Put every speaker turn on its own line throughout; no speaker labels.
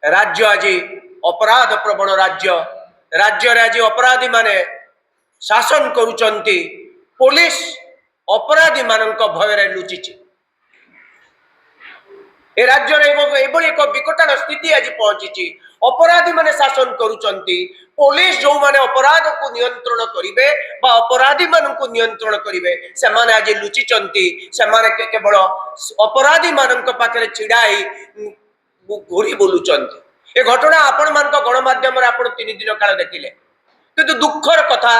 राज्य आज अपराध प्रबल राज्य राज्य आज अपराधी माने शासन करुचंती पुलिस अपराधी मानक भय लुचि ए राज्य एक विकटाल स्थिति आज पहुंची अपराधी माने शासन करुचंती पुलिस जो माने अपराध को नियंत्रण करिवे बा अपराधी मानक नियंत्रण करिवे से माने आज लुचिचंती से माने केवल अपराधी मानक पाखरे छिड़ाई घूरी बुलुचंती ए घटना आपण मान गणमाध्यम आपण 3 दिन काल देखिले किंतु दुखर कथा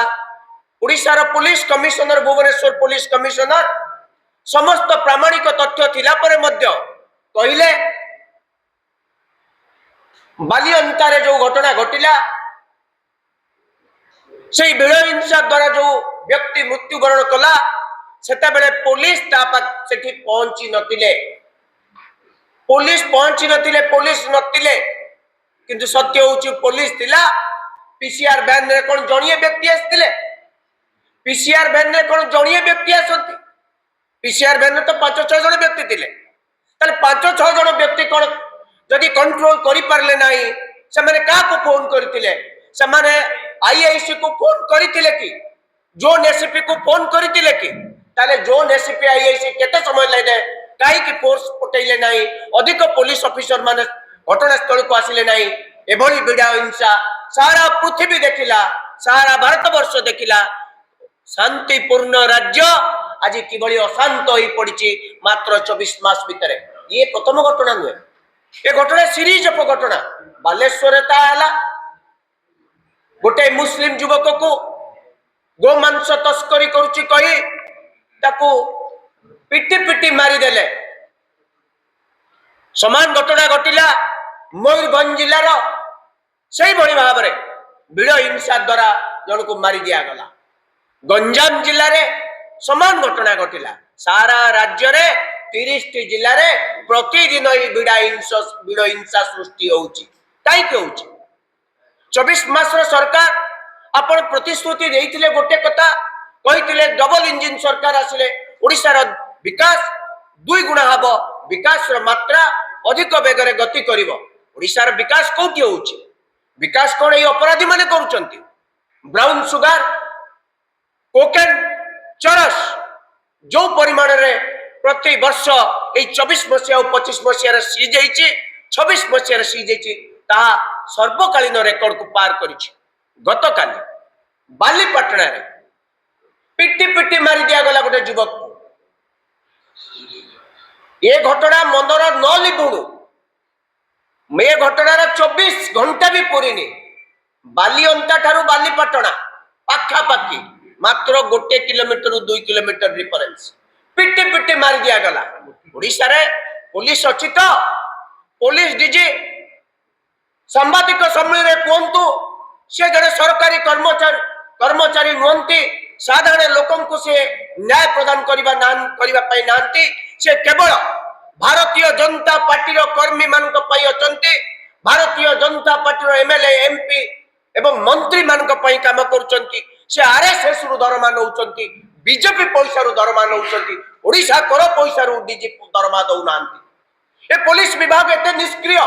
ओडिशार police commissioner Bhubaneswar police commissioner समस्त प्रामाणिक तथ्य थिला परे मध्य कहले बाली अंतारे जो घटना घटिला से भिड़ हिंसा द्वारा जो व्यक्ति मृत्युवरण कला सेता बेले पुलिस सेठी पहुंची नथिले पुलिस पहुंची नथिले पुलिस नथिले किंतु सत्य होची पुलिस थिला पीसीआर वैन रे कोन जणिए व्यक्ति आस्थिले पीसीआर वैन रे कोन जणिए व्यक्ति आसंती पीसीआर वैन तो 5-6 जण व्यक्ति थिले ताले 5-6 जण व्यक्ति कोन जदि कंट्रोल करि पारले नाही से माने का को फोन करथिले से माने आईआईसी को फोन करथिले कि जोन एसपी को फोन करथिले कि ताले जोन एसपी आईआईसी केते समय लाइदे काई कि फोर्स पटेइले नाही अधिक पुलिस ऑफिसर माने घटनास्थल को आसिले नाही एभली बिड़ा हिंसा सारा पृथ्वी देखिला सारा भारतवर्ष देखिला शांतिपूर्ण राज्य आज किभली अशांत होई पड़िछि मात्र 24 मास भितरे ये प्रथम घटना नुहे ए घटना सीरीज ऑफ घटना बालेश्वर ताला गोटे मुस्लिम युवक को गोमांस तस्करी करुछि कहि ताकू पिटी पिटी मारी देले समान घटना घटिला मयूरभंज जिलार से भाव में भिड़ हिंसा द्वारा जन को मारी दिया गला गंजाम जिले में समान घटना घटिला सारा राज्य रे 30 जिले में प्रतिदिन भिड़ हिंसा सृष्टि होउची काई के होउची 24 मास सरकार आपण प्रतिश्रुति देइथिले गोटे कथा कहिथिले डबल इंजिन सरकार आसिले ओडिसा रो विकास 2 गुणा हबो विकास रो मात्रा अधिक बेगरे गति करिवो ओडिसा रो विकास कोठी होउची विकास कोन ए अपराधी माने करूचंती ब्राउन सुगर कोकेन चरस जो परिमाण रे प्रति वर्ष ए 24 मसिया और 25 मसिया रे सी जाईची 26 मसिया रे सी जाईची ता सर्वकालीन रेकर्ड को पार करिछि गत काली बालीपाटना रे पिटी पिटी मारी दिया गला गोटे युवक ये घटना मंदर न लिबुणु मे घटनार 24 घंटा भी पूरीनी बाली अंता ठारू बालीपाटना पाखापाखी मात्र 1 किलोमीटर 2 किलोमीटर डिफरेंस पिटी पिटी मारी दिया गला ओडिशा रे पुलिस अछि तो पुलिस डीजी सांबादिक सम्मेलन रे कोंतु से जड़े सरकारी कर्मचारी नुहंती साधारण लोकन को से न्याय प्रदान करिबा पई नांती से केवल भारतीय जनता पार्टी रो कर्मी मानक पई अचंती भारतीय जनता पार्टी रो एमएलए एमपी एवं मंत्री मानक पई काम करूचंती से आरएसएस रु दरमा नउचंती बीजेपी पैसा रु दरमा नउचंती ओडिशा कर पैसा रु डीजी दरमा दउ नांती ए पुलिस विभाग एते निष्क्रिय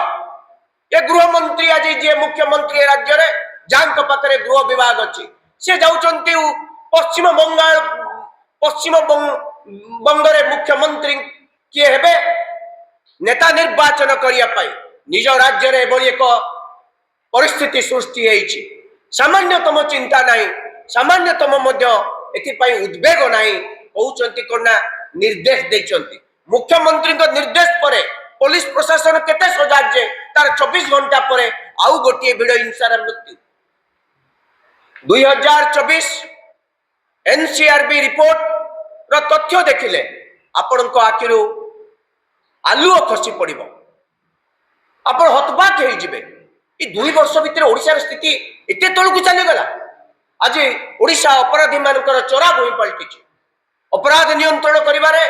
ए गृह मंत्री आज जे मुख्यमंत्री राज्य रे जांक पाखरे गृह विभाग अछि से जाउचंती पश्चिम बंग रे मुख्यमंत्री किए हेबे नेता निर्वाचन करिया पाई निज राज्य रे एभली एक परिस्थिति सृष्टि हेछि सामान्यतम चिंता नाही सामान्यतम मध्य एथि पाई उद्वेग नाही कहउचंती कोना निर्देश दैचंती मुख्यमंत्री को निर्देश परे पुलिस प्रशासन केते सजाग जे तार 24 घंटा परे आउ गोटिए भिड़ हिंसार मृत्यु 2024 एनसीआरबी रिपोर्ट रो तथ्य देखिले आपण को आखिरु आलुओ खसी पड़िबो आपण हतबाक हे जिवे ई 2 वर्ष भितर ओडिसा स्थिति एते तळकु चली गला आज ओडिसा अपराधी मानकर चोरा भूमि पलटिछि अपराध नियंत्रण करिबारे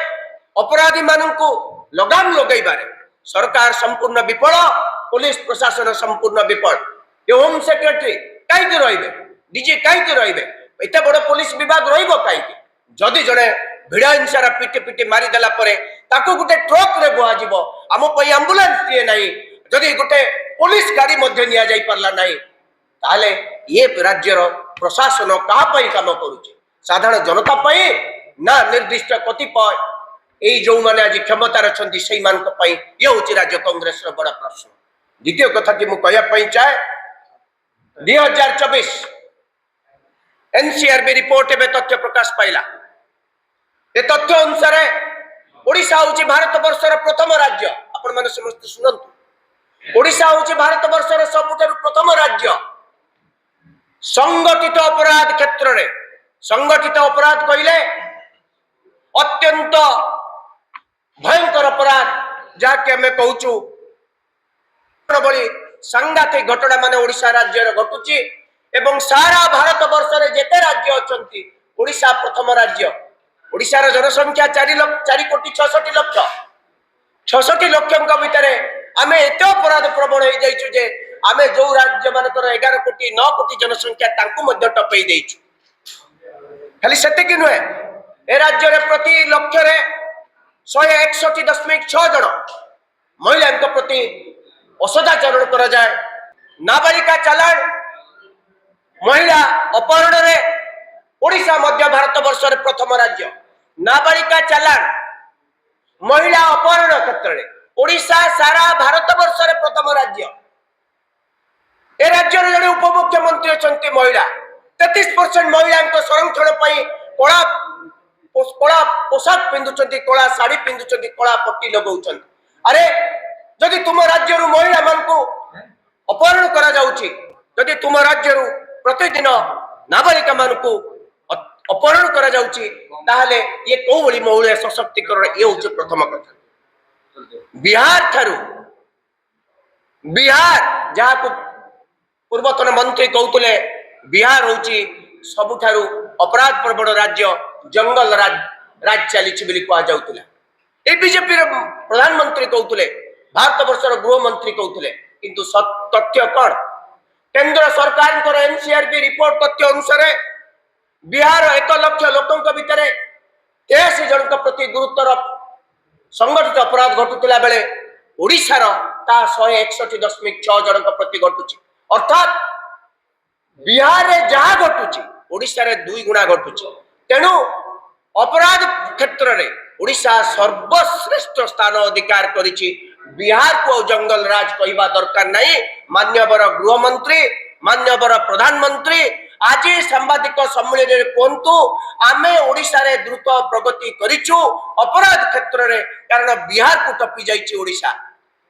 अपराधी माननको लगाम लगाइबारे सरकार संपूर्ण विफल पुलिस प्रशासन संपूर्ण विफल ये होम सेक्रेटरी काई रहिबे डीजी काई रहिबे एते बड़ पुलिस विभाग रहिबो काई जदि जने भिड़ा हिंसार पिटी पिटी मारी देला परे ताको गुटे ट्रक रे बुहा जिवो आम पई एम्बुलेंस दिए नाही जदि गुटे पुलिस गाड़ी मध्य निया जाई पारला नहीं ताले ये राज्यर प्रशासन कहा काम करुचे साधारण जनता पाई ना निर्दिष्ट कतिपय यही जो मैंने आज क्षमतार अच्छा से ये हूँ राज्य कांग्रेस बड़ा प्रश्न। द्वितीय कथा कि मुझे चाहे 2024 एनसीआरबी रिपोर्ट एवं तथ्य प्रकाश पाइला ए तथ्य अनुसार ओडिशा हूँ भारत वर्षर प्रथम राज्य आपण मैंने समस्त शुणु ओडिशा हूँ भारत वर्षर सबुठ प्रथम राज्य संगठित अपराध क्षेत्र में संगठित अपराध कहले अत्यंत भयंकर अपराध जहाँकि आम कहूँ बड़ी सांघातिक घटना मान ओडिशा राज्य घटुची एवं सारा भारत वर्ष में जेते राज्य अच्छा ओडिशा प्रथम राज्य ओडिशार जनसंख्या 4 कोटी 66 लक्ष 66 लक्ष भितर आम एत अपराध प्रवण हो जाइछु जे आम जो राज्य मानकर 11 कोटी 9 कोटी जनसंख्या टपई देइछु खाली सेतिक नुहे ए राज्य रे प्रति लक्ष रे 161.6 जन महिला प्रति असदाचरण करा जाए नाबालिका चालान महिला अपहरण रे ओडिशा मध्य भारत वर्ष रे प्रथम राज्य नाबालिका चालान महिला अपहरण क्षेत्र में ओडिशा सारा भारत वर्ष रे प्रथम राज्य ए राज्य रे जड़े उपमुख्यमंत्री अच्छा महिला 33% महिला संरक्षण कला कला पोशाक पिंधुचंती कला साड़ी पिंधुचंती कला पट्टी लगाउछन अरे जदि तुम राज्य महिला मान को अपहरण करा जाउछि जदि तुम राज्य प्रतिदिन नाबालिका मान को अपहरण करा जाउछि ताहले ये को बड़ी महिला सशक्तिकरण ये होछि प्रथम कथा बिहार जहाँ को पूर्वतन मंत्री कहते बिहार होछि सबुठारु अपराध प्रबल राज्य जंगल राज चली कहला ए बीजेपी प्रधानमंत्री कहते भारत वर्षर गृहमंत्री कहते किंतु तथ्य कौन केंद्र सरकार एनसीआरबी रिपोर्ट तथ्य अनुसार बिहार 1 लाख लोकों भितर 83 जन प्रति गुरुतर संगठित अपराध घटुला बेले ओडिशार 161.6 जन प्रति घटुची अर्थात बिहार रे जहाँ घटुची ओडिशा रे 2 गुणा घटुची तेणु अपराध क्षेत्र में ओडिशा सर्वश्रेष्ठ स्थान अधिकार करिछि बिहार को जंगल राज कहवा दरकार नहीं मान्यवर गृहमंत्री मान्यवर प्रधानमंत्री आज सांबादिक सम्मेलन रे कोंतु आमे ओडिशा रे द्रुत प्रगति करिछु अपराध क्षेत्र में कारण बिहार को टपी जाइछि ओडिशा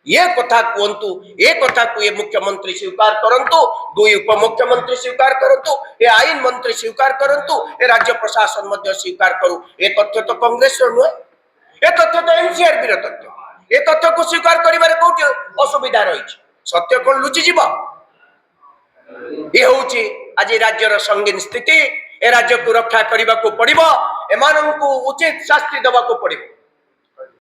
ये कथा कहतु ये कथा को ये मुख्यमंत्री स्वीकार करंतु 2 उपमुख्यमंत्री स्वीकार करंतु ये आईन मंत्री स्वीकार करंतु ये राज्य प्रशासन मध्य स्वीकार करू ये तथ्य तो कांग्रेस नुहे ये तथ्य तो एनसीआरबी रो तथ्य ये तथ्य को स्वीकार करिबारे कोठी असुविधा रही सत्य कोन लुचि जीव ये होची आज राज्यर संगीन स्थिति ए राज्य को रक्षा करने को पड़िबो एमानन को उचित शास्ति देवा को पड़िबो।